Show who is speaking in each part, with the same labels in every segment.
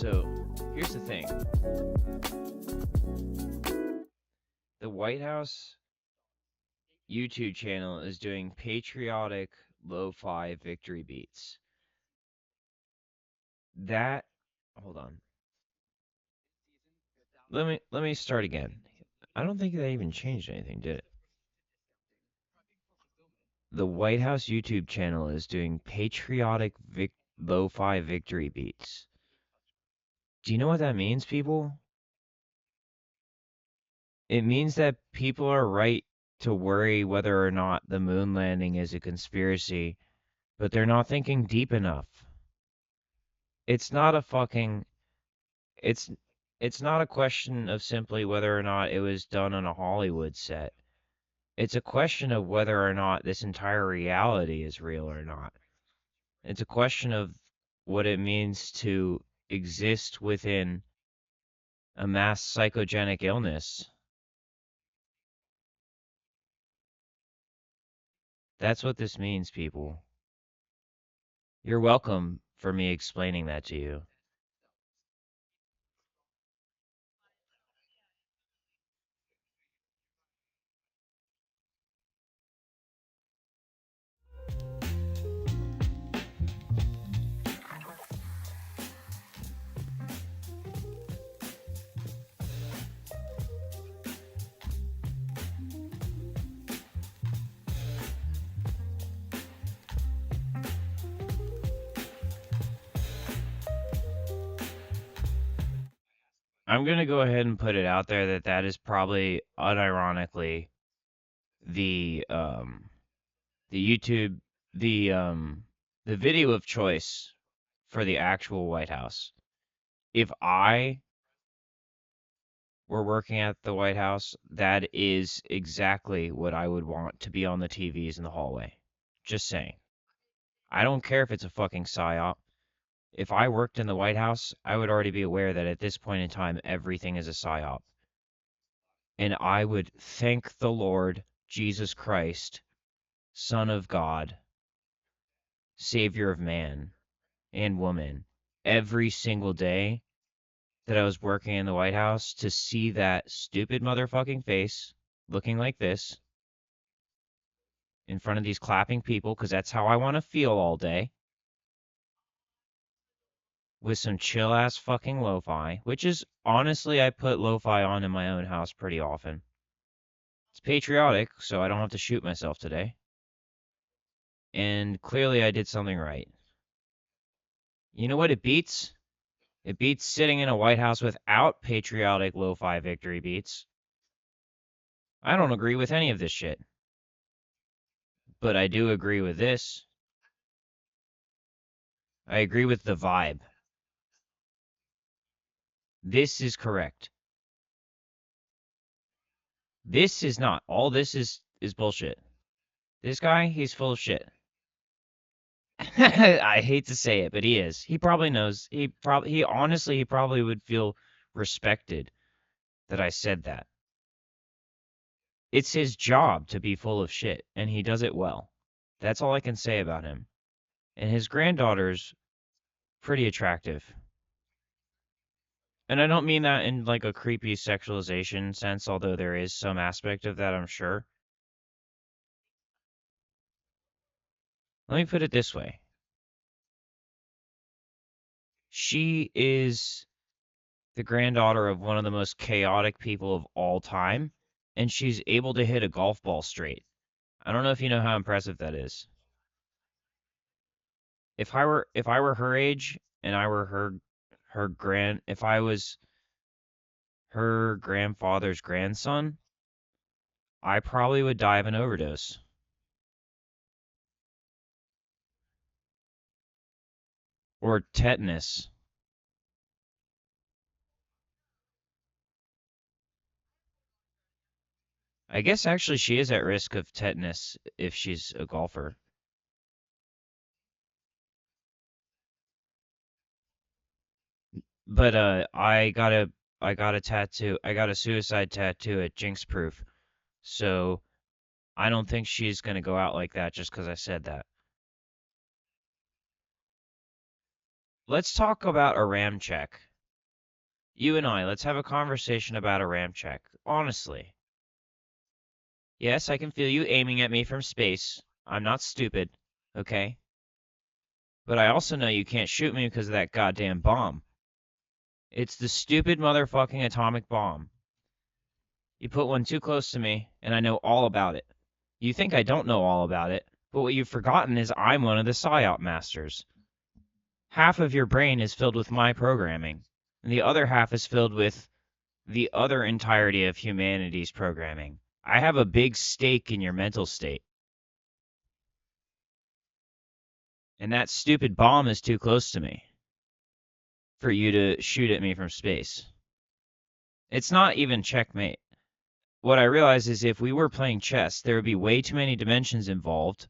Speaker 1: So, here's the thing. The White House YouTube channel is doing patriotic lo-fi victory beats. Hold on. Let me start again. I don't think they even changed anything, did it? The White House YouTube channel is doing patriotic lo-fi victory beats. Do you know what that means, people? It means that people are right to worry whether or not the moon landing is a conspiracy, but they're not thinking deep enough. It's not a fucking it's it's not a question of simply whether or not it was done on a Hollywood set. It's a question of whether or not this entire reality is real or not. It's a question of what it means to exist within a mass psychogenic illness. That's what this means, people. You're welcome for me explaining that to you. I'm going to go ahead and put it out there that that is probably unironically the YouTube the video of choice for the actual White House. If I were working at the White House, that is exactly what I would want to be on the TVs in the hallway. Just saying. I don't care if it's a fucking psyop. If I worked in the White House, I would already be aware that at this point in time, everything is a psyop. And I would thank the Lord Jesus Christ, Son of God, Savior of man and woman, every single day that I was working in the White House to see that stupid motherfucking face looking like this in front of these clapping people, because that's how I want to feel all day, with some chill ass fucking lo-fi, which is honestly, I put lo-fi on in my own house pretty often. It's patriotic, so I don't have to shoot myself today. And clearly I did something right. You know what it beats? It beats sitting in a White House without patriotic lo-fi victory beats. I don't agree with any of this shit. But I do agree with this. I agree with the vibe. This is correct. This is not. All this is bullshit. This guy, he's full of shit. I hate to say it, but he is. He probably knows. He probably would feel respected that I said that. It's his job to be full of shit, and he does it well. That's all I can say about him. And his granddaughter's pretty attractive. And I don't mean that in like a creepy sexualization sense, although there is some aspect of that, I'm sure. Let me put it this way. She is the granddaughter of one of the most chaotic people of all time, and she's able to hit a golf ball straight. I don't know if you know how impressive that is. If I were her age and I were if I was her grandfather's grandson, I probably would die of an overdose. Or tetanus. I guess actually she is at risk of tetanus if she's a golfer. But I got a tattoo. I got a suicide tattoo at Jinx Proof. So I don't think she's gonna go out like that just because I said that. Let's talk about a ram check. You and I, let's have a conversation about a ram check. Honestly. Yes, I can feel you aiming at me from space. I'm not stupid, okay? But I also know you can't shoot me because of that goddamn bomb. It's the stupid motherfucking atomic bomb. You put one too close to me, and I know all about it. You think I don't know all about it, but what you've forgotten is I'm one of the PSYOP masters. Half of your brain is filled with my programming, and the other half is filled with the other entirety of humanity's programming. I have a big stake in your mental state. And that stupid bomb is too close to me for you to shoot at me from space. It's not even checkmate. What I realize is if we were playing chess, there would be way too many dimensions involved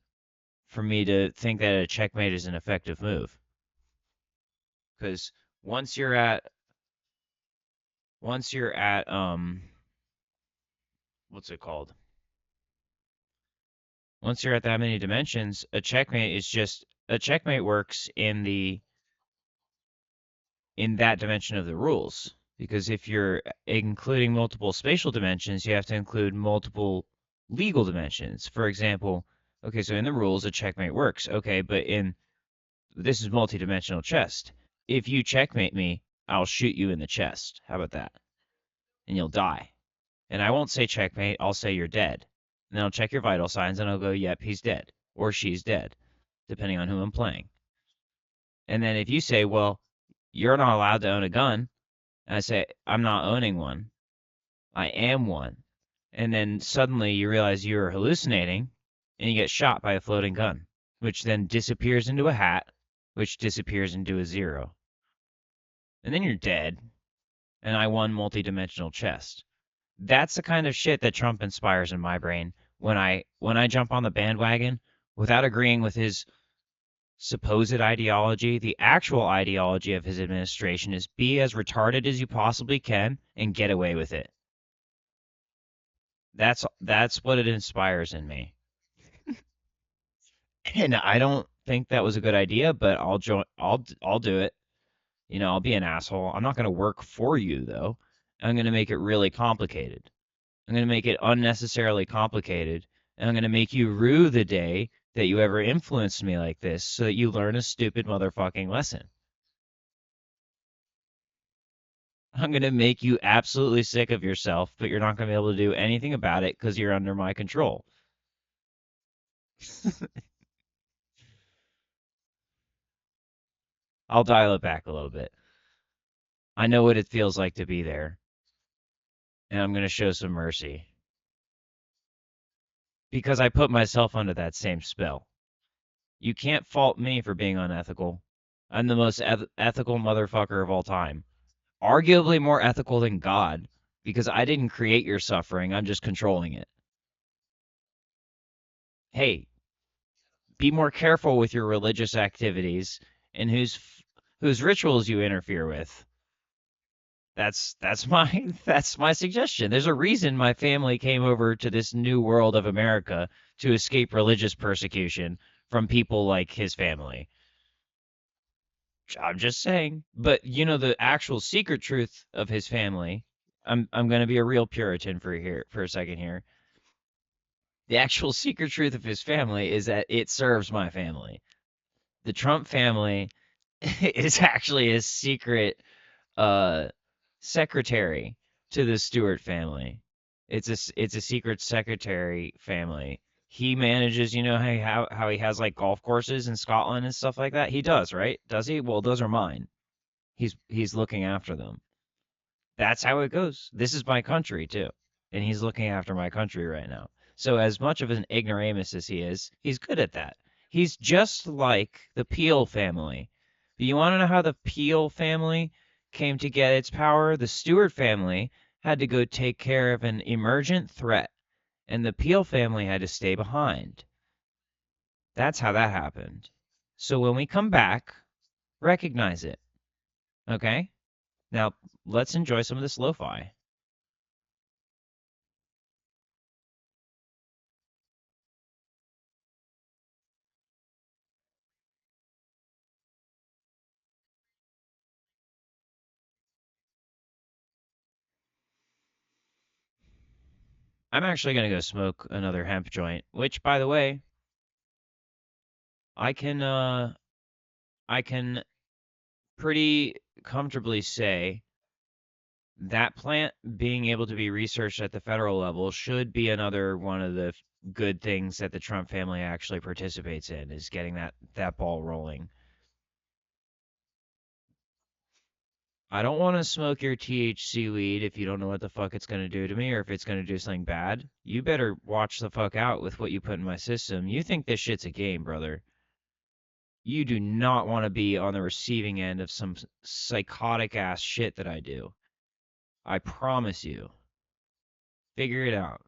Speaker 1: for me to think that a checkmate is an effective move. Because once you're at what's it called? Once you're at that many dimensions, a checkmate works in that dimension of the rules. Because if you're including multiple spatial dimensions, you have to include multiple legal dimensions. For example, okay, so in the rules, a checkmate works. Okay, but this is multi-dimensional chess. If you checkmate me, I'll shoot you in the chest. How about that? And you'll die. And I won't say checkmate, I'll say you're dead. And then I'll check your vital signs and I'll go, yep, he's dead. Or she's dead, depending on who I'm playing. And then if you say, well, you're not allowed to own a gun, and I say, I'm not owning one, I am one. And then suddenly you realize you're hallucinating and you get shot by a floating gun, which then disappears into a hat, which disappears into a zero. And then you're dead, and I won multi-dimensional chess. That's the kind of shit that Trump inspires in my brain when I jump on the bandwagon without agreeing with his supposed ideology. The actual ideology of his administration is be as retarded as you possibly can and get away with it. That's what it inspires in me. And I don't think that was a good idea, but I'll join. I'll do it. You know, I'll be an asshole. I'm not going to work for you though. I'm going to make it really complicated. I'm going to make it unnecessarily complicated, and I'm going to make you rue the day that you ever influenced me like this so that you learn a stupid motherfucking lesson. I'm going to make you absolutely sick of yourself, but you're not going to be able to do anything about it because you're under my control. I'll dial it back a little bit. I know what it feels like to be there, and I'm going to show some mercy because I put myself under that same spell. You can't fault me for being unethical. I'm the most ethical motherfucker of all time. Arguably more ethical than God, because I didn't create your suffering, I'm just controlling it. Hey, be more careful with your religious activities and whose rituals you interfere with. That's my that's my suggestion. There's a reason my family came over to this new world of America to escape religious persecution from people like his family. I'm just saying. But you know the actual secret truth of his family. I'm going to be a real Puritan for a second here. The actual secret truth of his family is that it serves my family. The Trump family is actually a secret uh, secretary to the Stewart family. It's a secret secretary family. He manages, you know, how he has like golf courses in Scotland and stuff like that. He does, right? Does he? Well, those are mine. He's looking after them. That's how it goes. This is my country too, and he's looking after my country right now. So as much of an ignoramus as he is, he's good at that. He's just like the Peel family. Do you want to know how the Peel family came to get its power? The Stewart family had to go take care of an emergent threat, and the Peel family had to stay behind. That's how that happened. So when we come back, recognize it. Okay? Now, let's enjoy some of this lo-fi. I'm actually gonna go smoke another hemp joint, which, by the way, I can pretty comfortably say that plant being able to be researched at the federal level should be another one of the good things that the Trump family actually participates in, is getting that ball rolling. I don't want to smoke your THC weed if you don't know what the fuck it's going to do to me or if it's going to do something bad. You better watch the fuck out with what you put in my system. You think this shit's a game, brother. You do not want to be on the receiving end of some psychotic ass shit that I do. I promise you. Figure it out.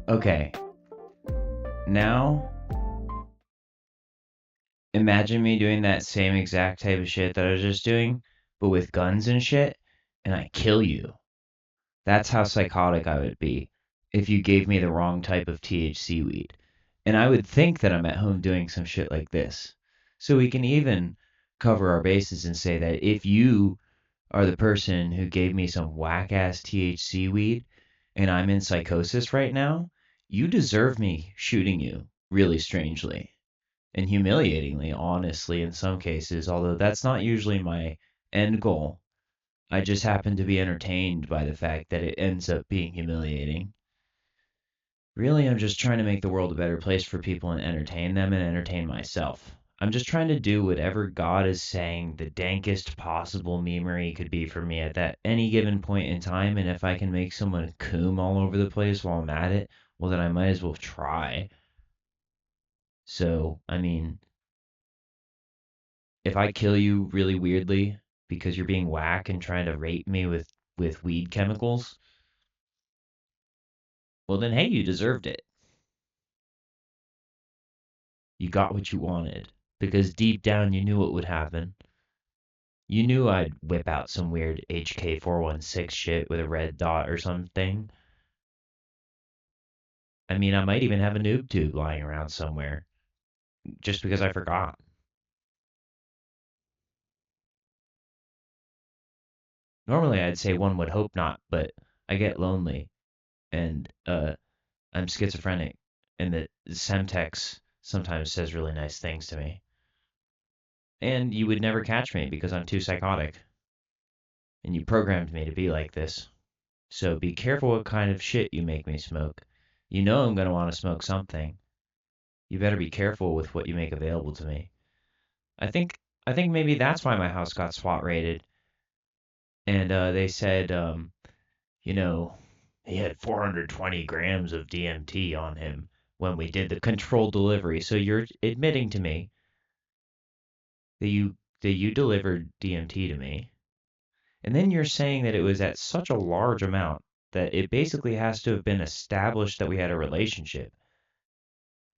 Speaker 1: Okay. Now, imagine me doing that same exact type of shit that I was just doing, but with guns and shit, and I kill you. That's how psychotic I would be if you gave me the wrong type of THC weed. And I would think that I'm at home doing some shit like this. So we can even cover our bases and say that if you are the person who gave me some whack ass THC weed and I'm in psychosis right now, you deserve me shooting you really strangely and humiliatingly, honestly, in some cases, although that's not usually my end goal. I just happen to be entertained by the fact that it ends up being humiliating. Really, I'm just trying to make the world a better place for people and entertain them and entertain myself. I'm just trying to do whatever God is saying the dankest possible memery could be for me at that any given point in time, and if I can make someone coom all over the place while I'm at it, well then I might as well try. So, I mean, if I kill you really weirdly because you're being whack and trying to rape me with weed chemicals, well then hey, you deserved it. You got what you wanted because deep down you knew what would happen. You knew I'd whip out some weird HK416 shit with a red dot or something. I mean, I might even have a noob tube lying around somewhere just because I forgot. Normally I'd say one would hope not, but I get lonely and I'm schizophrenic and the Semtex sometimes says really nice things to me. And you would never catch me because I'm too psychotic. And you programmed me to be like this. So be careful what kind of shit you make me smoke. You know I'm gonna want to smoke something. You better be careful with what you make available to me. I think maybe that's why my house got SWAT raided. And they said, you know, he had 420 grams of DMT on him when we did the controlled delivery. So you're admitting to me that you delivered DMT to me. And then you're saying that it was at such a large amount that it basically has to have been established that we had a relationship.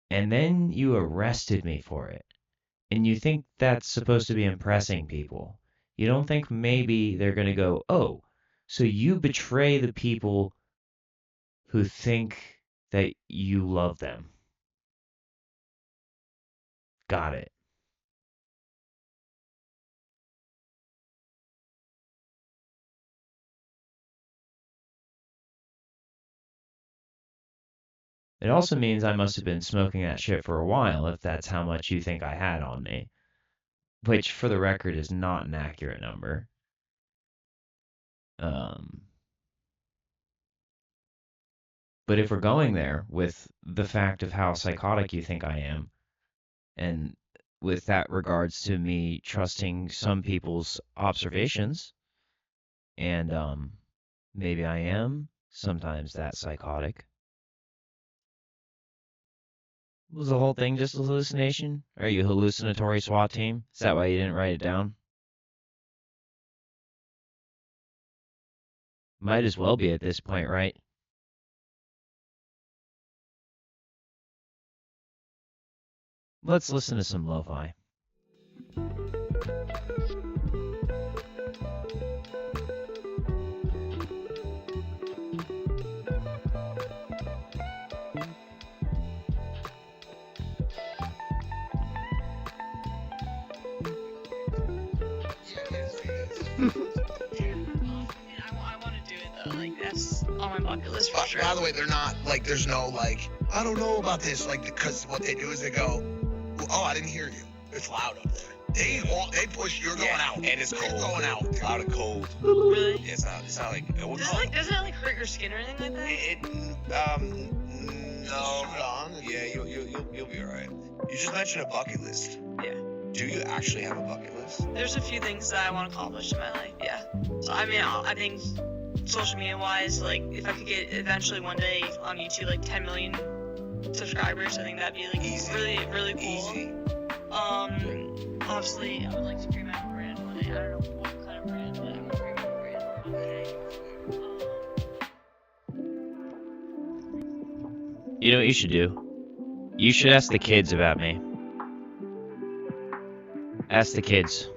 Speaker 1: And then you arrested me for it. And you think that's supposed to be impressing people. You don't think maybe they're going to go, oh, so you betray the people who think that you love them. Got it. It also means I must have been smoking that shit for a while if that's how much you think I had on me. Which, for the record, is not an accurate number. Um, but if we're going there with the fact of how psychotic you think I am, and with that regards to me trusting some people's observations, and maybe I am sometimes that psychotic. Was the whole thing just a hallucination? Are you a hallucinatory SWAT team? Is that why you didn't write it down? Might as well be at this point, right? Let's listen to some lo-fi.
Speaker 2: I want to do it though. Like that's on my bucket list for sure.
Speaker 3: By the way, they're not like there's no like I don't know about this because what they do is they go, oh I didn't hear you. It's loud up there. They push. You're going out,
Speaker 4: and it's cold.
Speaker 3: You're going out.
Speaker 4: It's loud and cold.
Speaker 2: Really?
Speaker 4: Yeah, it's not like.
Speaker 2: Doesn't it like hurt your skin or anything like that?
Speaker 3: No.
Speaker 4: Yeah, you'll be alright. You just mentioned a bucket list.
Speaker 2: Yeah.
Speaker 4: Do you actually have a bucket list?
Speaker 2: There's a few things that I want to accomplish in my life. Yeah. So I mean, I think social media wise, like if I could get eventually one day on YouTube like 10 million subscribers, I think that'd be like
Speaker 4: Easy.
Speaker 2: really cool.
Speaker 4: Easy.
Speaker 2: Obviously, I would like to create my own brand one day. I don't know what kind of brand, but I want to create my own brand one day.
Speaker 1: You know what you should do? You should ask the kids about me. Ask the kids.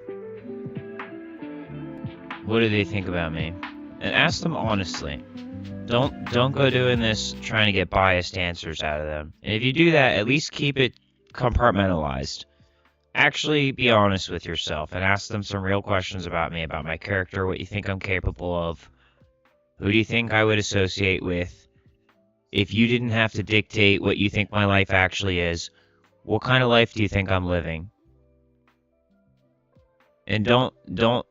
Speaker 1: What do they think about me? And ask them honestly. Don't go doing this trying to get biased answers out of them. And if you do that, at least keep it compartmentalized. Actually be honest with yourself and ask them some real questions about me, about my character, what you think I'm capable of. Who do you think I would associate with? If you didn't have to dictate what you think my life actually is, what kind of life do you think I'm living? And don't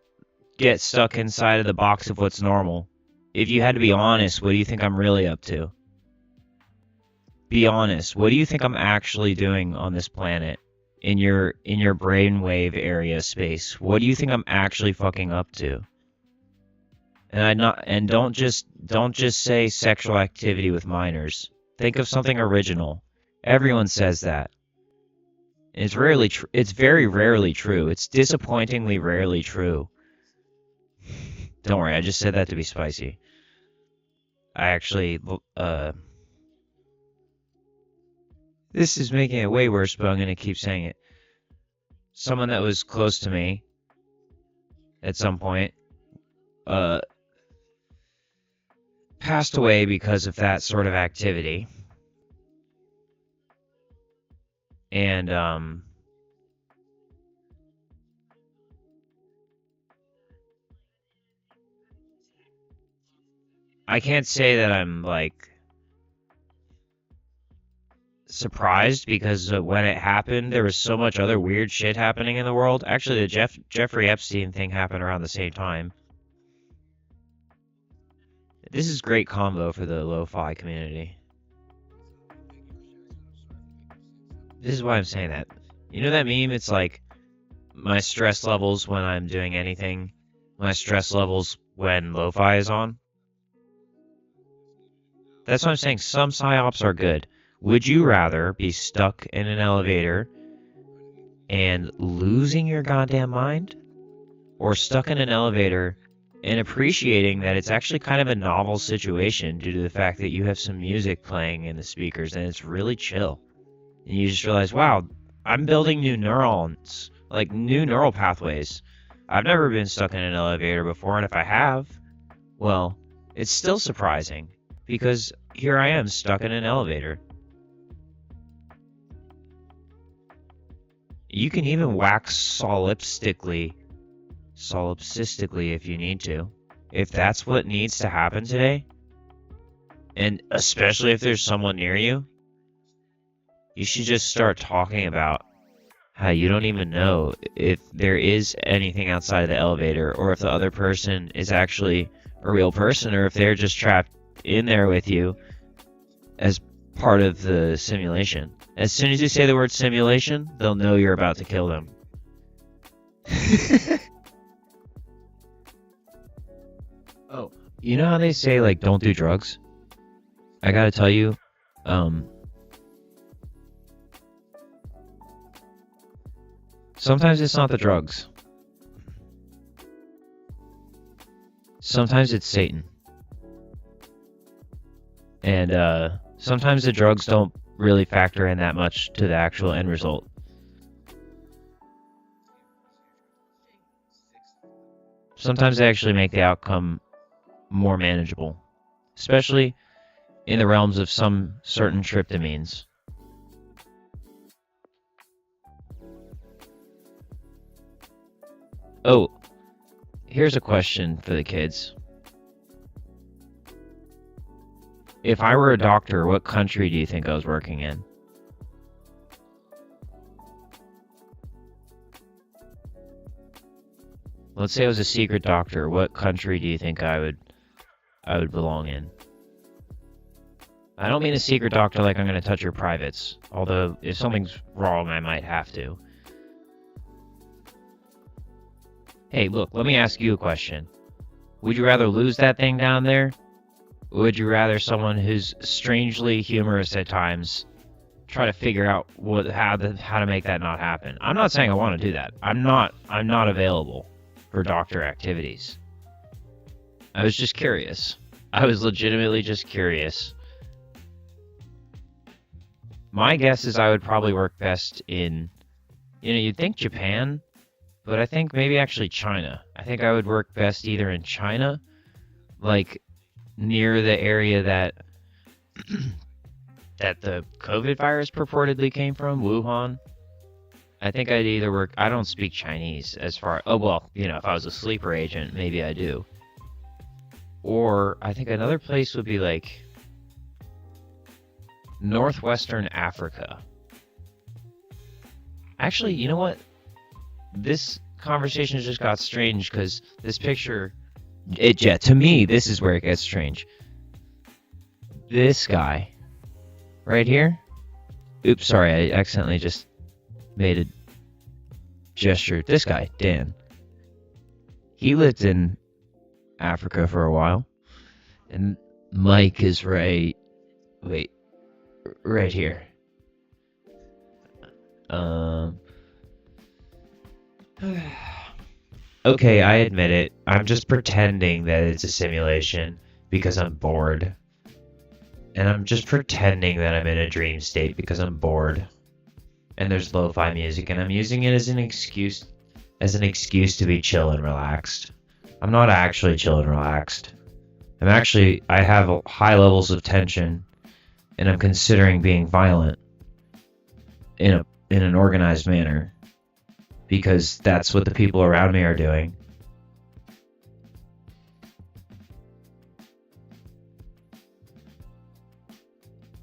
Speaker 1: get stuck inside of the box of what's normal. If you had to be honest, what do you think I'm really up to? Be honest. What do you think I'm actually doing on this planet? In your brainwave area space. What do you think I'm actually fucking up to? And don't just say sexual activity with minors. Think of something original. Everyone says that. It's very rarely true. It's disappointingly rarely true. Don't worry, I just said that to be spicy. I actually this is making it way worse, but I'm gonna keep saying it. Someone that was close to me at some point passed away because of that sort of activity. And I can't say that I'm like surprised, because when it happened, there was so much other weird shit happening in the world. Actually, the Jeffrey Epstein thing happened around the same time. This is great convo for the lo-fi community. This is why I'm saying that. You know that meme? It's like my stress levels when I'm doing anything, my stress levels when lo-fi is on. That's what I'm saying. Some psyops are good. Would you rather be stuck in an elevator and losing your goddamn mind? Or stuck in an elevator and appreciating that it's actually kind of a novel situation due to the fact that you have some music playing in the speakers and it's really chill. And you just realize, wow, I'm building new neurons, like new neural pathways. I've never been stuck in an elevator before, and if I have, well, it's still surprising, because here I am stuck in an elevator. You can even wax solipsistically if you need to. If that's what needs to happen today, and especially if there's someone near you, you should just start talking about how you don't even know if there is anything outside of the elevator, or if the other person is actually a real person, or if they're just trapped in there with you as part of the simulation. As soon as you say the word simulation, they'll know you're about to kill them. Oh, you know how they say, like, don't do drugs? I gotta tell you, sometimes it's not the drugs. Sometimes it's Satan. And, sometimes the drugs don't really factor in that much to the actual end result. Sometimes they actually make the outcome more manageable, especially in the realms of some certain tryptamines. Oh, here's a question for the kids. If I were a doctor, what country do you think I was working in? Let's say I was a secret doctor. What country do you think I would belong in? I don't mean a secret doctor like I'm going to touch your privates. Although, if something's wrong, I might have to. Hey, look, let me ask you a question. Would you rather lose that thing down there? Or would you rather someone who's strangely humorous at times try to figure out how to make that not happen? I'm not saying I want to do that. I'm not available for doctor activities. I was just curious. I was legitimately just curious. My guess is I would probably work best in, you'd think Japan, but I think maybe actually China. I think I would work best either in China, like near the area that that the COVID virus purportedly came from, Wuhan. I think I'd either work. I don't speak Chinese as far. Oh well, if I was a sleeper agent, maybe I do. Or I think another place would be like northwestern Africa. Actually, you know what? This conversation just got strange because this picture, to me, this is where it gets strange. This guy, right here. Oops, sorry, I accidentally just made a gesture. This guy, Dan. He lived in Africa for a while. And Mike is right here. Okay, I admit it. I'm just pretending that it's a simulation because I'm bored. And I'm just pretending that I'm in a dream state because I'm bored. And there's lo-fi music, and I'm using it as an excuse to be chill and relaxed. I'm not actually chill and relaxed. I have high levels of tension, and I'm considering being violent in an organized manner, because that's what the people around me are doing.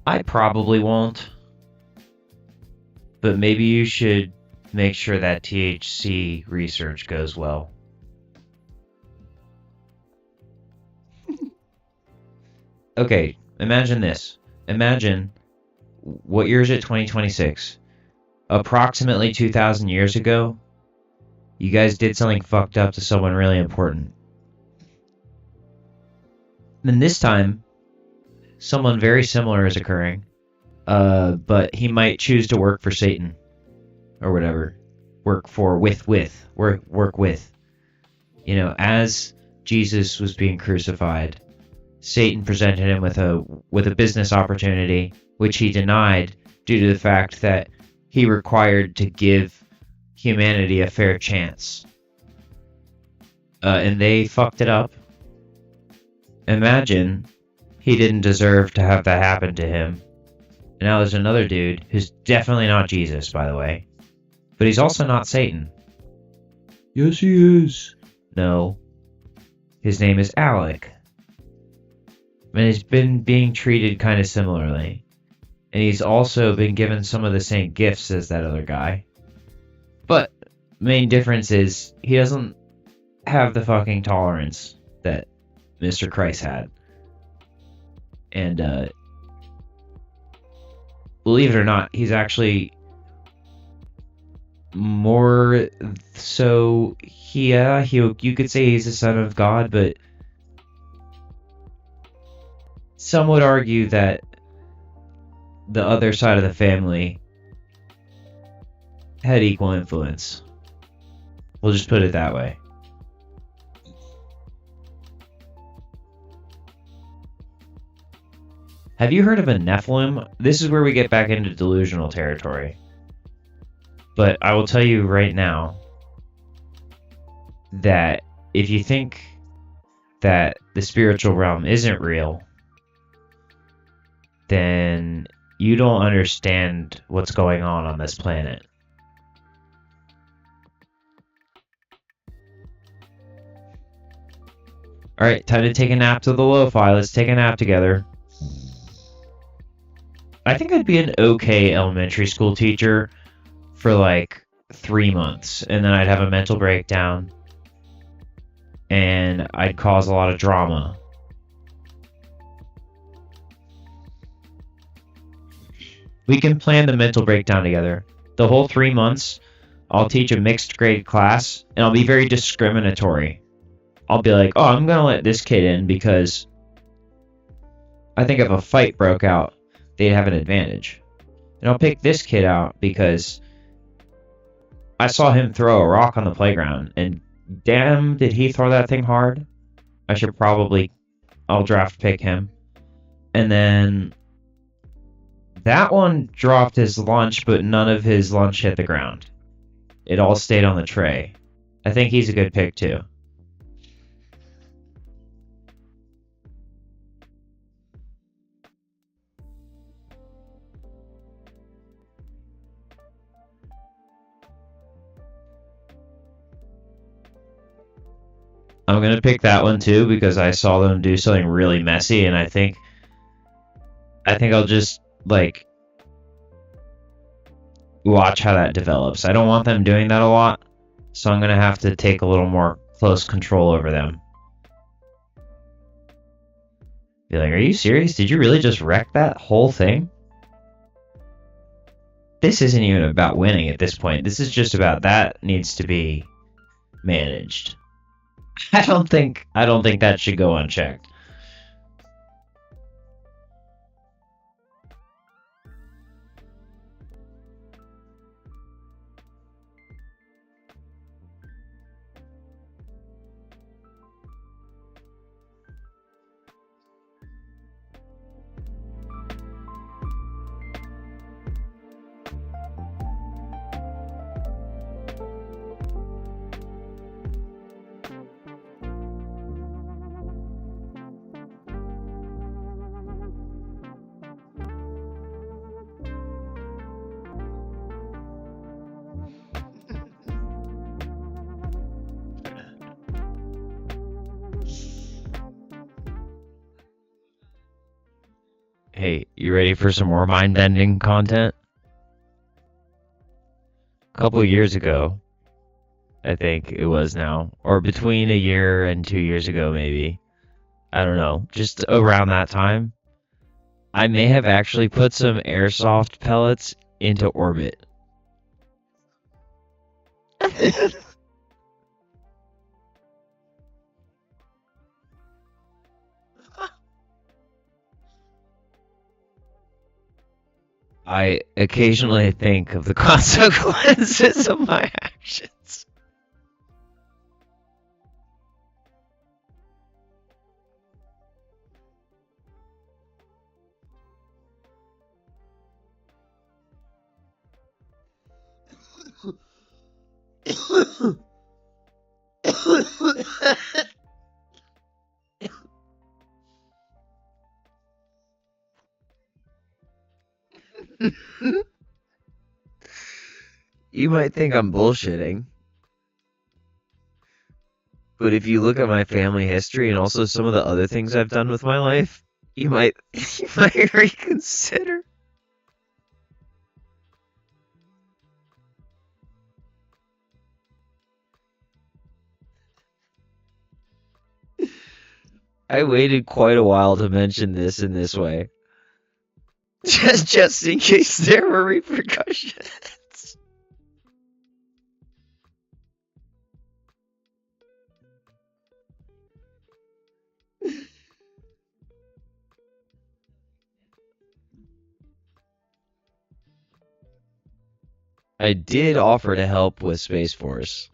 Speaker 1: I probably won't. But maybe you should make sure that THC research goes well. Okay, imagine this. Imagine, what year is it? 2026. Approximately 2,000 years ago, you guys did something fucked up to someone really important. And this time, someone very similar is occurring. But he might choose to work for Satan, or whatever. Work with. As Jesus was being crucified, Satan presented him with a business opportunity, which he denied due to the fact that he required to give humanity a fair chance. And they fucked it up. Imagine he didn't deserve to have that happen to him. And now there's another dude who's definitely not Jesus, by the way. But he's also not Satan. Yes, he is. No. His name is Alec. And he's been being treated kind of similarly. And he's also been given some of the same gifts as that other guy. But main difference is he doesn't have the fucking tolerance that Mr. Christ had. And, believe it or not, he's actually more so. You could say he's the son of God, but some would argue that the other side of the family had equal influence. We'll just put it that way. Have you heard of a Nephilim? This is where we get back into delusional territory. But I will tell you right now that if you think that the spiritual realm isn't real, then you don't understand what's going on this planet. Alright, time to take a nap to the lo-fi. Let's take a nap together. I think I'd be an okay elementary school teacher for like 3 months, and then I'd have a mental breakdown, and I'd cause a lot of drama. We can plan the mental breakdown together. The whole 3 months, I'll teach a mixed grade class, and I'll be very discriminatory. I'll be like, oh, I'm gonna let this kid in because I think if a fight broke out, they'd have an advantage. And I'll pick this kid out because I saw him throw a rock on the playground, and damn, did he throw that thing hard. I'll draft pick him. And then That one dropped his lunch, but none of his lunch hit the ground. It all stayed on the tray. I think he's a good pick too. I'm gonna pick that one too because I saw them do something really messy, and I think I'll just like watch how that develops. I don't want them doing that a lot, so I'm gonna have to take a little more close control over them. Be like, are you serious? Did you really just wreck that whole thing? This isn't even about winning at this point. This is just about that needs to be managed. I don't think that should go unchecked. Hey, you ready for some more mind-bending content? A couple years ago, I think it was now, or between a year and 2 years ago maybe, I don't know, just around that time, I may have actually put some airsoft pellets into orbit. I occasionally think of the consequences of my actions. You might think I'm bullshitting, but if you look at my family history and also some of the other things I've done with my life, you might reconsider. I waited quite a while to mention this in this way. Just in case there were repercussions. I did offer to help with Space Force.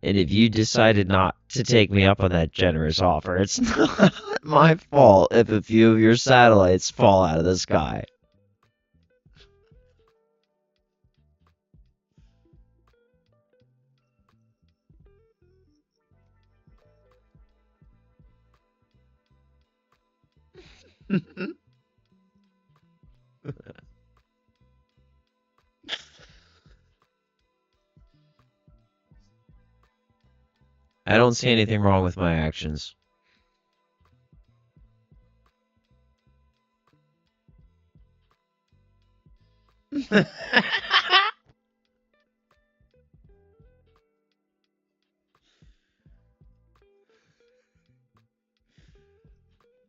Speaker 1: And if you decided not to take me up on that generous offer, it's not my fault if a few of your satellites fall out of the sky. I don't see anything wrong with my actions.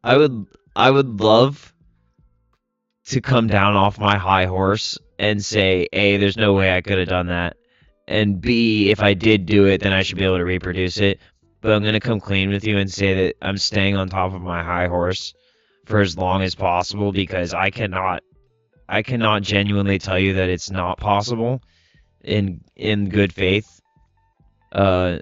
Speaker 1: I would love to come down off my high horse and say, A, there's no way I could have done that. And B, if I did do it, then I should be able to reproduce it. But I'm going to come clean with you and say that I'm staying on top of my high horse for as long as possible because I cannot genuinely tell you that it's not possible in good faith of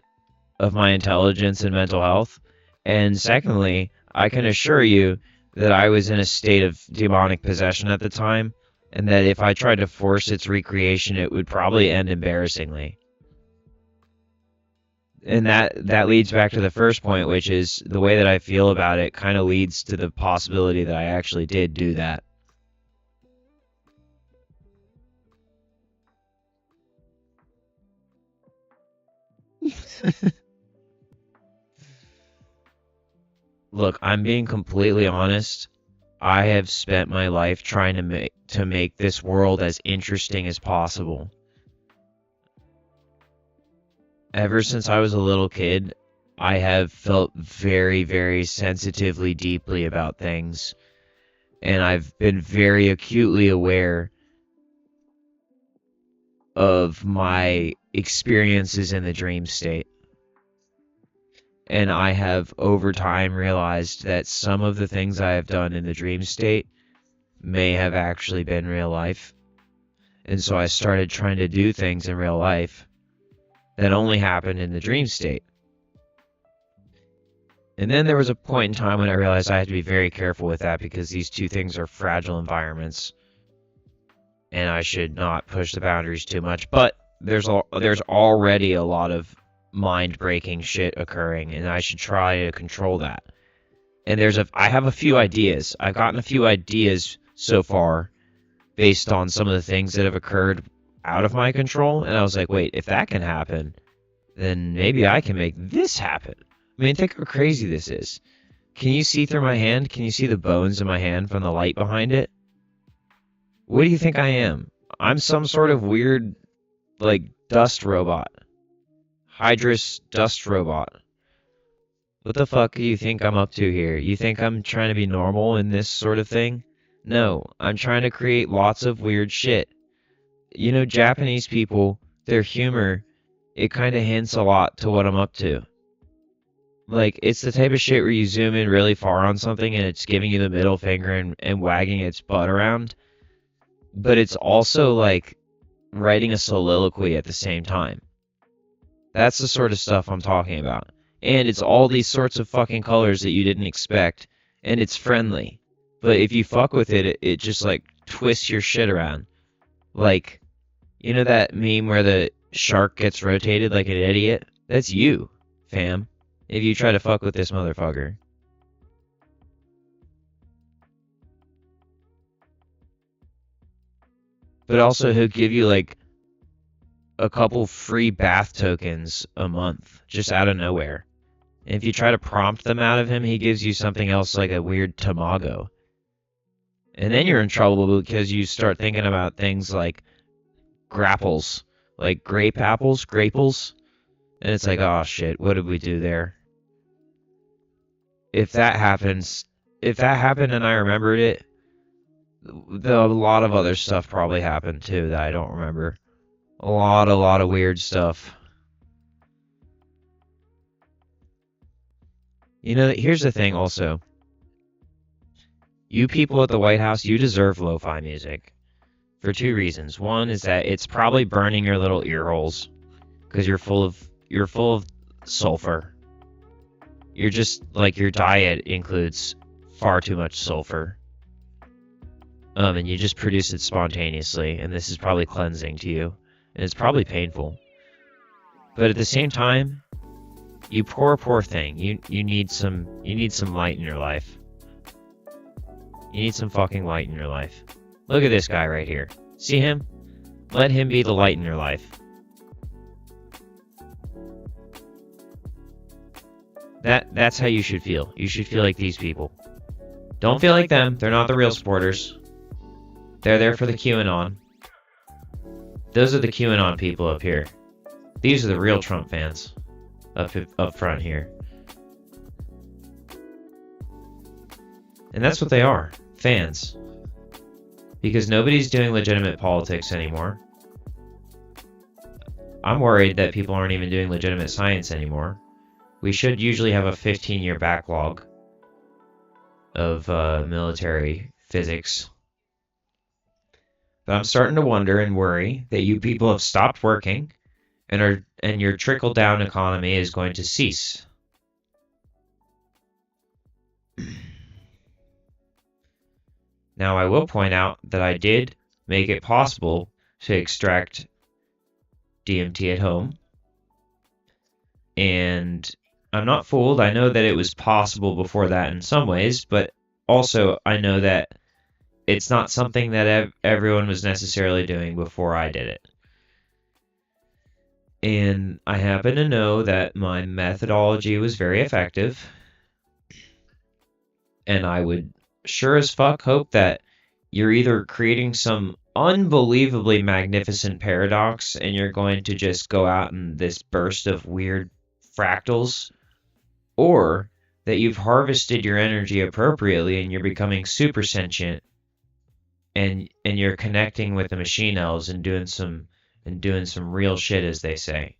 Speaker 1: my intelligence and mental health. And secondly, I can assure you that I was in a state of demonic possession at the time, and that if I tried to force its recreation, it would probably end embarrassingly. And that leads back to the first point, which is the way that I feel about it kind of leads to the possibility that I actually did do that. Look, I'm being completely honest. I have spent my life trying to make this world as interesting as possible. Ever since I was a little kid, I have felt very, very sensitively deeply about things, and I've been very acutely aware of my experiences in the dream state. And I have, over time, realized that some of the things I have done in the dream state may have actually been real life. And so I started trying to do things in real life that only happened in the dream state. And then there was a point in time when I realized I had to be very careful with that because these two things are fragile environments. And I should not push the boundaries too much. But there's already a lot of mind-breaking shit occurring, and I should try to control that. And I have a few ideas. I've gotten a few ideas so far based on some of the things that have occurred out of my control, and I was like, wait, if that can happen, then maybe I can make this happen. I mean, think how crazy this is. Can you see through my hand? Can you see the bones in my hand from the light behind it? What do you think I am? I'm some sort of weird, like, dust robot. Hydrus dust robot. What the fuck do you think I'm up to here? You think I'm trying to be normal in this sort of thing? No, I'm trying to create lots of weird shit. You know, Japanese people, their humor, it kind of hints a lot to what I'm up to. Like, it's the type of shit where you zoom in really far on something and it's giving you the middle finger and wagging its butt around. But it's also, like, writing a soliloquy at the same time. That's the sort of stuff I'm talking about. And it's all these sorts of fucking colors that you didn't expect. And it's friendly. But if you fuck with it, it just, like, twists your shit around. Like, you know that meme where the shark gets rotated like an idiot? That's you, fam. If you try to fuck with this motherfucker. But also, he'll give you, like, a couple free bath tokens a month, just out of nowhere. And if you try to prompt them out of him, he gives you something else like a weird tamago. And then you're in trouble because you start thinking about things like grapples, like graples. And it's like, oh shit, what did we do there? If that happened and I remembered it, a lot of other stuff probably happened too that I don't remember. A lot of weird stuff. You know, here's the thing also. You people at the White House, you deserve lo-fi music. For two reasons. One is that it's probably burning your little ear holes. Because you're full of sulfur. You're just, like, your diet includes far too much sulfur. And you just produce it spontaneously, and this is probably cleansing to you. And it's probably painful. But at the same time, you poor thing. You need some light in your life. You need some fucking light in your life. Look at this guy right here. See him? Let him be the light in your life. That's how you should feel. You should feel like these people. Don't feel like them. They're not the real supporters. They're there for the QAnon. Those are the QAnon people up here. These are the real Trump fans up front here. And that's what they are. Fans. Because nobody's doing legitimate politics anymore. I'm worried that people aren't even doing legitimate science anymore. We should usually have a 15-year backlog of military physics. But I'm starting to wonder and worry that you people have stopped working and your trickle-down economy is going to cease. Now, I will point out that I did make it possible to extract DMT at home. And I'm not fooled. I know that it was possible before that in some ways, but also I know that it's not something that everyone was necessarily doing before I did it. And I happen to know that my methodology was very effective. And I would sure as fuck hope that you're either creating some unbelievably magnificent paradox and you're going to just go out in this burst of weird fractals, or that you've harvested your energy appropriately and you're becoming super sentient and you're connecting with the machine elves and doing some real shit, as they say.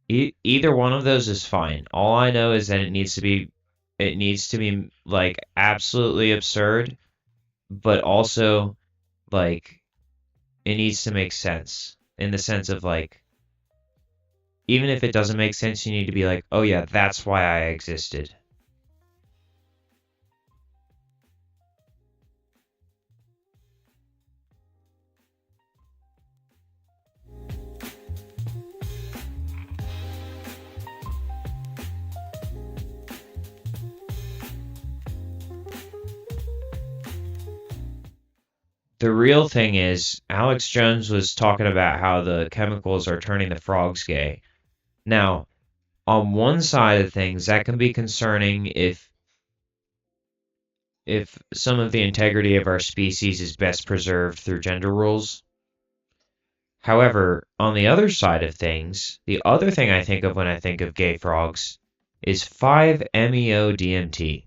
Speaker 1: Either one of those is fine. All I know is that it needs to be like absolutely absurd, but also like it needs to make sense, in the sense of like, even if it doesn't make sense, you need to be like, oh yeah, that's why I existed. The real thing is, Alex Jones was talking about how the chemicals are turning the frogs gay. Now, on one side of things, that can be concerning if some of the integrity of our species is best preserved through gender roles. However, on the other side of things, the other thing I think of when I think of gay frogs is 5-MeO-DMT.